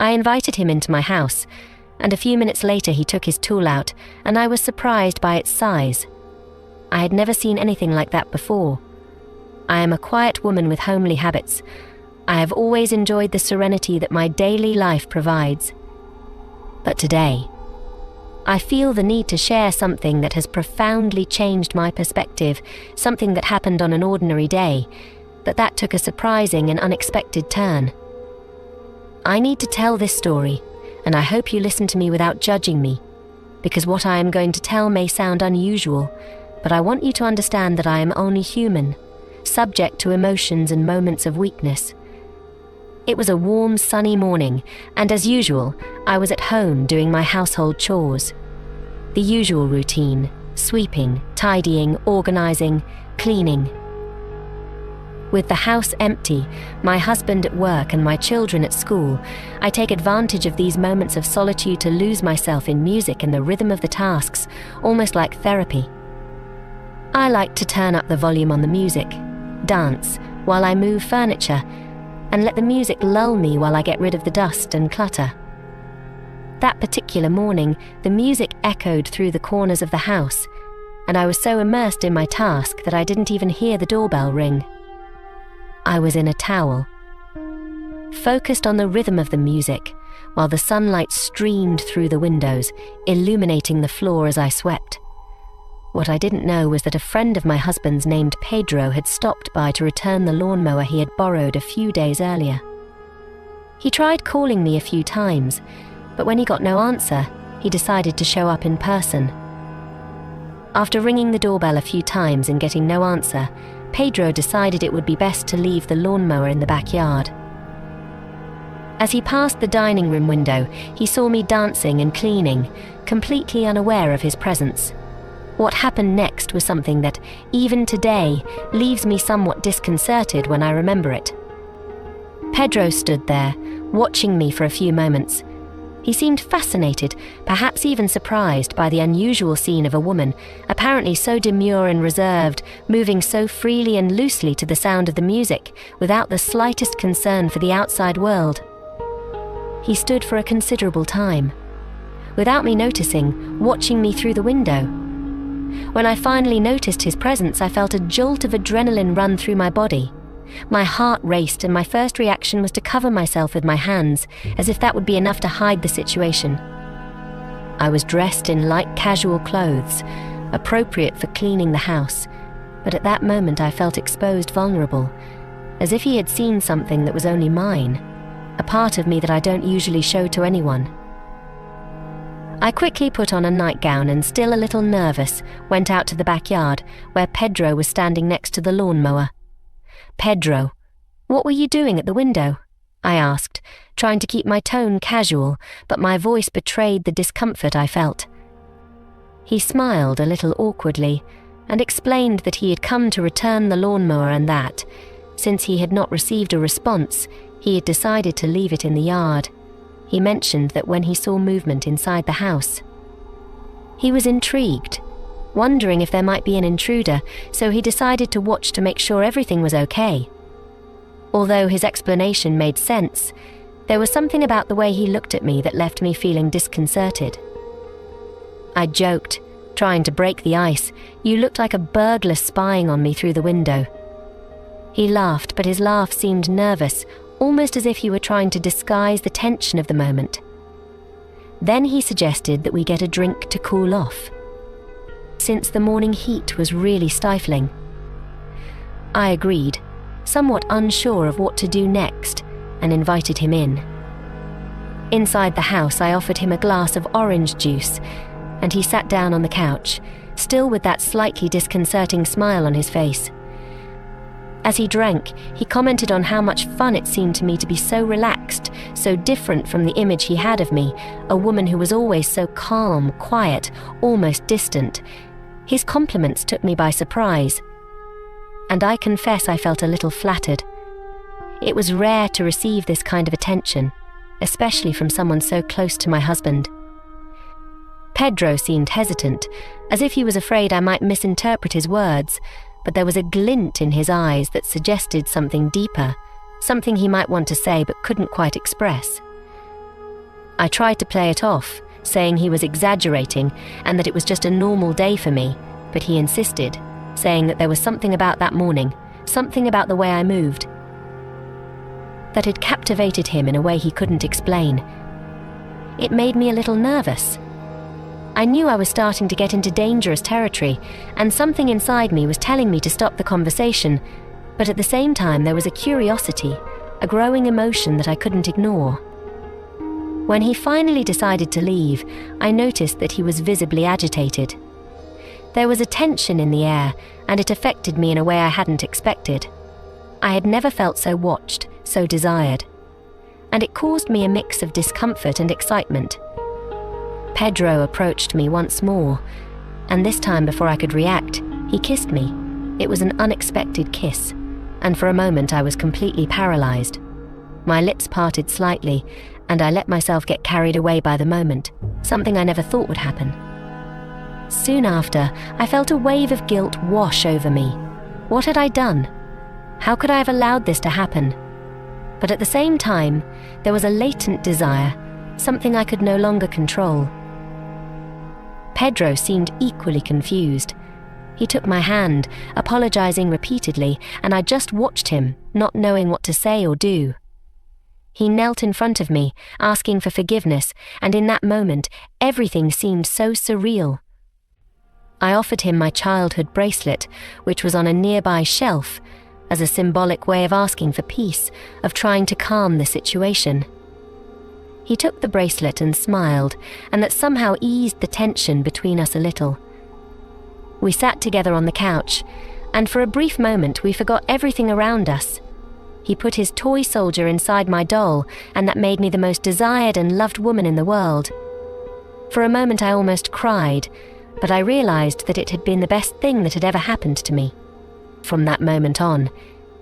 I invited him into my house, and a few minutes later he took his tool out, and I was surprised by its size. I had never seen anything like that before. I am a quiet woman with homely habits. I have always enjoyed the serenity that my daily life provides. But today, I feel the need to share something that has profoundly changed my perspective, something that happened on an ordinary day, but that took a surprising and unexpected turn. I need to tell this story, and I hope you listen to me without judging me, because what I am going to tell may sound unusual, but I want you to understand that I am only human, subject to emotions and moments of weakness. It was a warm, sunny morning, and as usual, I was at home doing my household chores. The usual routine: sweeping, tidying, organizing, cleaning. With the house empty, my husband at work and my children at school, I take advantage of these moments of solitude to lose myself in music and the rhythm of the tasks, almost like therapy. I like to turn up the volume on the music, dance while I move furniture, and let the music lull me while I get rid of the dust and clutter. That particular morning, the music echoed through the corners of the house, and I was so immersed in my task that I didn't even hear the doorbell ring. I was in a towel, focused on the rhythm of the music, while the sunlight streamed through the windows, illuminating the floor as I swept. What I didn't know was that a friend of my husband's named Pedro had stopped by to return the lawnmower he had borrowed a few days earlier. He tried calling me a few times, but when he got no answer, he decided to show up in person. After ringing the doorbell a few times and getting no answer, Pedro decided it would be best to leave the lawnmower in the backyard. As he passed the dining room window, he saw me dancing and cleaning, completely unaware of his presence. What happened next was something that, even today, leaves me somewhat disconcerted when I remember it. Pedro stood there, watching me for a few moments. He seemed fascinated, perhaps even surprised by the unusual scene of a woman, apparently so demure and reserved, moving so freely and loosely to the sound of the music, without the slightest concern for the outside world. He stood for a considerable time, without me noticing, watching me through the window. When I finally noticed his presence, I felt a jolt of adrenaline run through my body. My heart raced, and my first reaction was to cover myself with my hands, as if that would be enough to hide the situation. I was dressed in light casual clothes, appropriate for cleaning the house, but at that moment I felt exposed, vulnerable, as if he had seen something that was only mine, a part of me that I don't usually show to anyone. I quickly put on a nightgown and, still a little nervous, went out to the backyard, where Pedro was standing next to the lawnmower. "Pedro, what were you doing at the window?" I asked, trying to keep my tone casual, but my voice betrayed the discomfort I felt. He smiled a little awkwardly and explained that he had come to return the lawnmower and that, since he had not received a response, he had decided to leave it in the yard. He mentioned that when he saw movement inside the house. He was intrigued, wondering if there might be an intruder, so he decided to watch to make sure everything was okay. Although his explanation made sense, there was something about the way he looked at me that left me feeling disconcerted. I joked, trying to break the ice, "You looked like a burglar spying on me through the window." He laughed, but his laugh seemed nervous, almost as if he were trying to disguise the tension of the moment. Then he suggested that we get a drink to cool off, since the morning heat was really stifling. I agreed, somewhat unsure of what to do next, and invited him in. Inside the house, I offered him a glass of orange juice, and he sat down on the couch, still with that slightly disconcerting smile on his face. As he drank, he commented on how much fun it seemed to me to be so relaxed, so different from the image he had of me, a woman who was always so calm, quiet, almost distant. His compliments took me by surprise, and I confess I felt a little flattered. It was rare to receive this kind of attention, especially from someone so close to my husband. Pedro seemed hesitant, as if he was afraid I might misinterpret his words, but there was a glint in his eyes that suggested something deeper, something he might want to say but couldn't quite express. I tried to play it off, saying he was exaggerating and that it was just a normal day for me, but he insisted, saying that there was something about that morning, something about the way I moved, that had captivated him in a way he couldn't explain. It made me a little nervous. I knew I was starting to get into dangerous territory, and something inside me was telling me to stop the conversation, but at the same time there was a curiosity, a growing emotion that I couldn't ignore. When he finally decided to leave, I noticed that he was visibly agitated. There was a tension in the air, and it affected me in a way I hadn't expected. I had never felt so watched, so desired, and it caused me a mix of discomfort and excitement. Pedro approached me once more, and this time before I could react, he kissed me. It was an unexpected kiss, and for a moment I was completely paralyzed. My lips parted slightly, and I let myself get carried away by the moment, something I never thought would happen. Soon after, I felt a wave of guilt wash over me. What had I done? How could I have allowed this to happen? But at the same time, there was a latent desire, something I could no longer control. Pedro seemed equally confused. He took my hand, apologizing repeatedly, and I just watched him, not knowing what to say or do. He knelt in front of me, asking for forgiveness, and in that moment, everything seemed so surreal. I offered him my childhood bracelet, which was on a nearby shelf, as a symbolic way of asking for peace, of trying to calm the situation. He took the bracelet and smiled, and that somehow eased the tension between us a little. We sat together on the couch, and for a brief moment we forgot everything around us. He put his toy soldier inside my doll, and that made me the most desired and loved woman in the world. For a moment I almost cried, but I realized that it had been the best thing that had ever happened to me. From that moment on,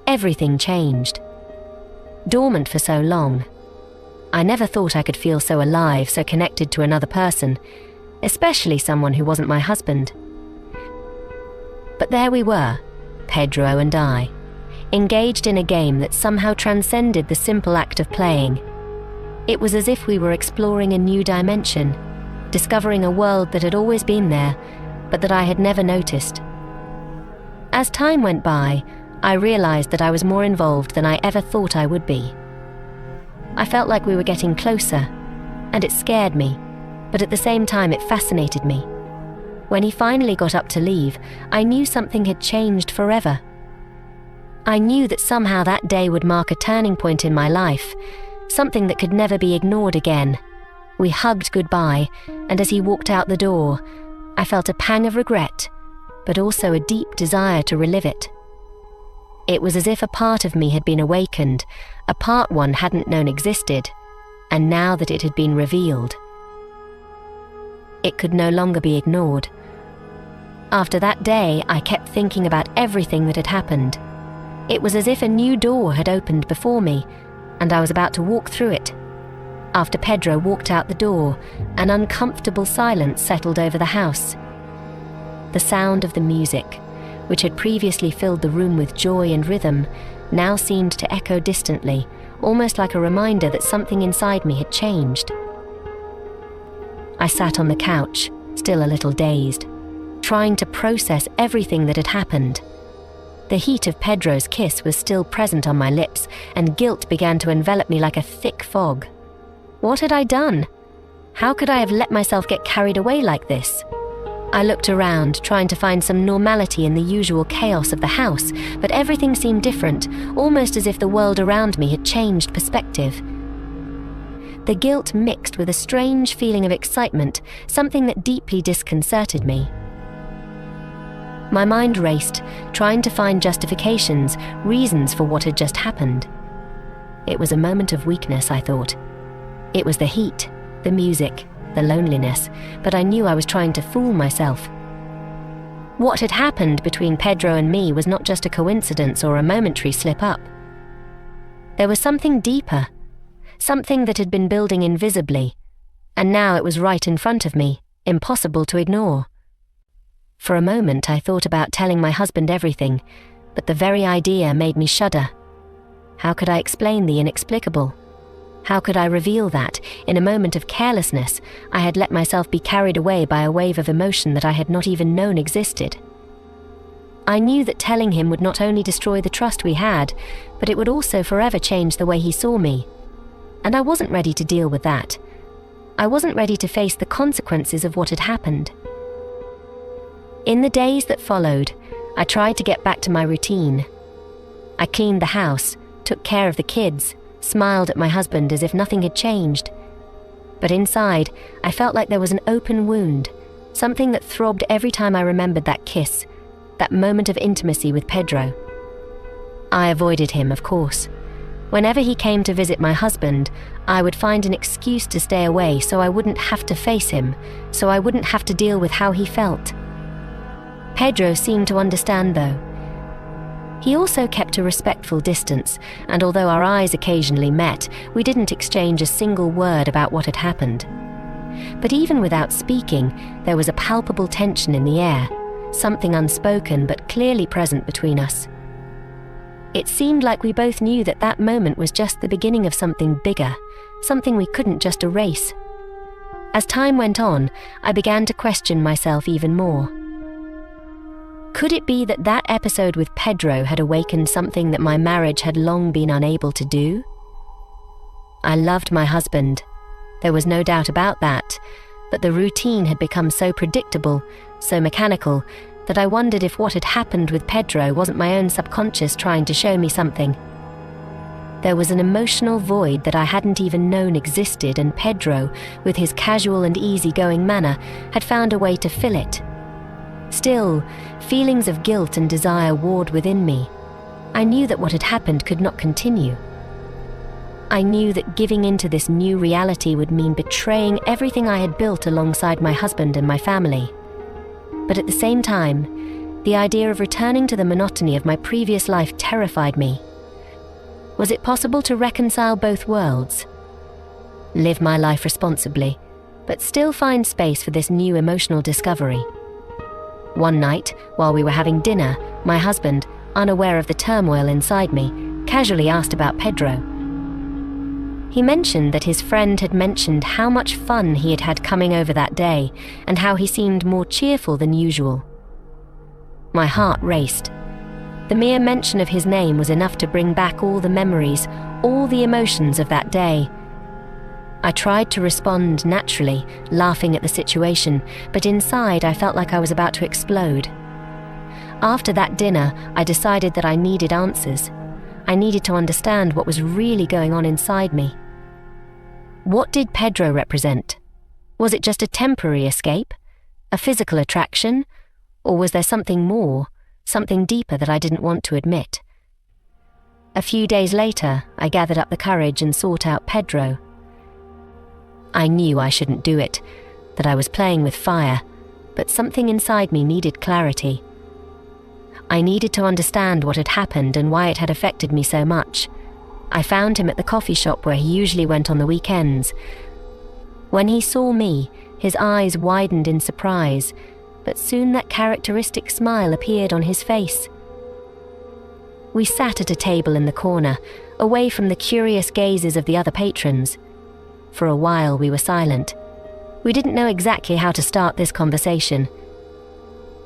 everything changed. Dormant for so long, I never thought I could feel so alive, so connected to another person, especially someone who wasn't my husband. But there we were, Pedro and I, engaged in a game that somehow transcended the simple act of playing. It was as if we were exploring a new dimension, discovering a world that had always been there, but that I had never noticed. As time went by, I realized that I was more involved than I ever thought I would be. I felt like we were getting closer, and it scared me, but at the same time it fascinated me. When he finally got up to leave, I knew something had changed forever. I knew that somehow that day would mark a turning point in my life, something that could never be ignored again. We hugged goodbye, and as he walked out the door, I felt a pang of regret, but also a deep desire to relive it. It was as if a part of me had been awakened, a part one hadn't known existed, and now that it had been revealed, it could no longer be ignored. After that day, I kept thinking about everything that had happened. It was as if a new door had opened before me, and I was about to walk through it. After Pedro walked out the door, an uncomfortable silence settled over the house. The sound of the music, which had previously filled the room with joy and rhythm, now seemed to echo distantly, almost like a reminder that something inside me had changed. I sat on the couch, still a little dazed, trying to process everything that had happened. The heat of Pedro's kiss was still present on my lips, and guilt began to envelop me like a thick fog. What had I done? How could I have let myself get carried away like this? I looked around, trying to find some normality in the usual chaos of the house, but everything seemed different, almost as if the world around me had changed perspective. The guilt mixed with a strange feeling of excitement, something that deeply disconcerted me. My mind raced, trying to find justifications, reasons for what had just happened. It was a moment of weakness, I thought. It was the heat, the music, the loneliness, but I knew I was trying to fool myself. What had happened between Pedro and me was not just a coincidence or a momentary slip-up. There was something deeper, something that had been building invisibly, and now it was right in front of me, impossible to ignore. For a moment I thought about telling my husband everything, but the very idea made me shudder. How could I explain the inexplicable? How could I reveal that, in a moment of carelessness, I had let myself be carried away by a wave of emotion that I had not even known existed? I knew that telling him would not only destroy the trust we had, but it would also forever change the way he saw me. And I wasn't ready to deal with that. I wasn't ready to face the consequences of what had happened. In the days that followed, I tried to get back to my routine. I cleaned the house, took care of the kids, smiled at my husband as if nothing had changed. But inside, I felt like there was an open wound, something that throbbed every time I remembered that kiss, that moment of intimacy with Pedro. I avoided him, of course. Whenever he came to visit my husband, I would find an excuse to stay away so I wouldn't have to face him, so I wouldn't have to deal with how he felt. Pedro seemed to understand, though. He also kept a respectful distance, and although our eyes occasionally met, we didn't exchange a single word about what had happened. But even without speaking, there was a palpable tension in the air, something unspoken but clearly present between us. It seemed like we both knew that that moment was just the beginning of something bigger, something we couldn't just erase. As time went on, I began to question myself even more. Could it be that that episode with Pedro had awakened something that my marriage had long been unable to do? I loved my husband. There was no doubt about that, but the routine had become so predictable, so mechanical, that I wondered if what had happened with Pedro wasn't my own subconscious trying to show me something. There was an emotional void that I hadn't even known existed, and Pedro, with his casual and easygoing manner, had found a way to fill it. Still, feelings of guilt and desire warred within me. I knew that what had happened could not continue. I knew that giving into this new reality would mean betraying everything I had built alongside my husband and my family. But at the same time, the idea of returning to the monotony of my previous life terrified me. Was it possible to reconcile both worlds? Live my life responsibly, but still find space for this new emotional discovery. One night, while we were having dinner, my husband, unaware of the turmoil inside me, casually asked about Pedro. He mentioned that his friend had mentioned how much fun he had had coming over that day, and how he seemed more cheerful than usual. My heart raced. The mere mention of his name was enough to bring back all the memories, all the emotions of that day. I tried to respond naturally, laughing at the situation, but inside I felt like I was about to explode. After that dinner, I decided that I needed answers. I needed to understand what was really going on inside me. What did Pedro represent? Was it just a temporary escape? A physical attraction? Or was there something more, something deeper that I didn't want to admit? A few days later, I gathered up the courage and sought out Pedro. I knew I shouldn't do it, that I was playing with fire, but something inside me needed clarity. I needed to understand what had happened and why it had affected me so much. I found him at the coffee shop where he usually went on the weekends. When he saw me, his eyes widened in surprise, but soon that characteristic smile appeared on his face. We sat at a table in the corner, away from the curious gazes of the other patrons. For a while we were silent. We didn't know exactly how to start this conversation.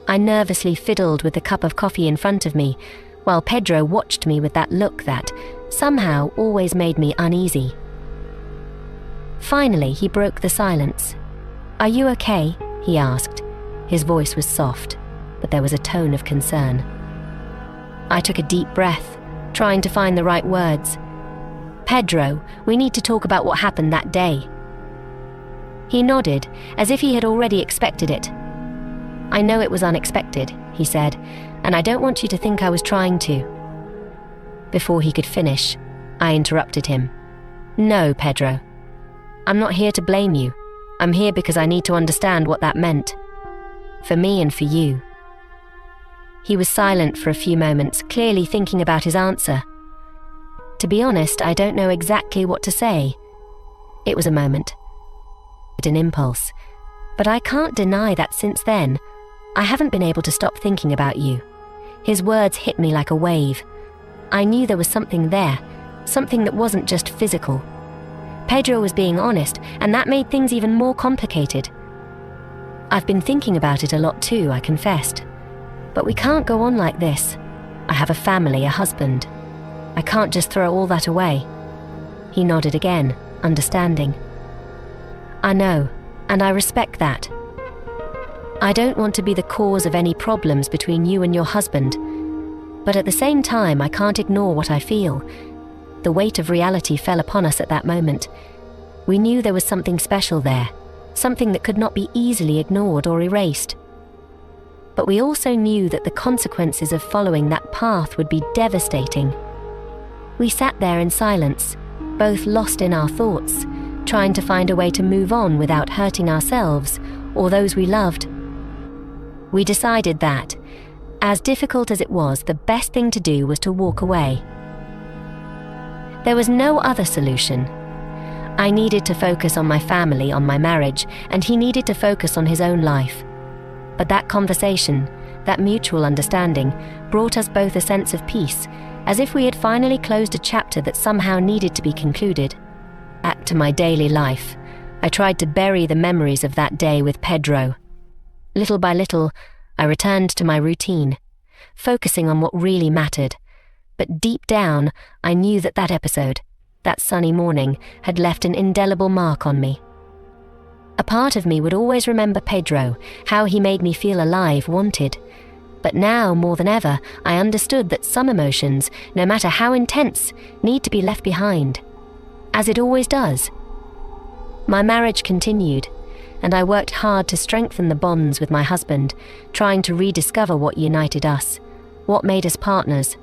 I nervously fiddled with the cup of coffee in front of me, while Pedro watched me with that look that, somehow, always made me uneasy. Finally, he broke the silence. "Are you okay?" he asked. His voice was soft, but there was a tone of concern. I took a deep breath, trying to find the right words. "Pedro, we need to talk about what happened that day." He nodded, as if he had already expected it. "I know it was unexpected," he said, "and I don't want you to think I was trying to." Before he could finish, I interrupted him. "No, Pedro. I'm not here to blame you. I'm here because I need to understand what that meant. For me and for you." He was silent for a few moments, clearly thinking about his answer. To be honest, I don't know exactly what to say. It was a moment, an impulse, but I can't deny that since then, I haven't been able to stop thinking about you. His words hit me like a wave. I knew there was something there, something that wasn't just physical. Pedro was being honest, and that made things even more complicated. I've been thinking about it a lot too, I confessed. But we can't go on like this. I have a family, a husband. I can't just throw all that away. He nodded again, understanding. I know, and I respect that. I don't want to be the cause of any problems between you and your husband, but at the same time, I can't ignore what I feel. The weight of reality fell upon us at that moment. We knew there was something special there, something that could not be easily ignored or erased. But we also knew that the consequences of following that path would be devastating. We sat there in silence, both lost in our thoughts, trying to find a way to move on without hurting ourselves or those we loved. We decided that, as difficult as it was, the best thing to do was to walk away. There was no other solution. I needed to focus on my family, on my marriage, and he needed to focus on his own life. But that conversation, that mutual understanding, brought us both a sense of peace, as if we had finally closed a chapter that somehow needed to be concluded. Back to my daily life, I tried to bury the memories of that day with Pedro. Little by little, I returned to my routine, focusing on what really mattered. But deep down, I knew that that episode, that sunny morning, had left an indelible mark on me. A part of me would always remember Pedro, how he made me feel alive, wanted. But now, more than ever, I understood that some emotions, no matter how intense, need to be left behind. As it always does. My marriage continued, and I worked hard to strengthen the bonds with my husband, trying to rediscover what united us, what made us partners,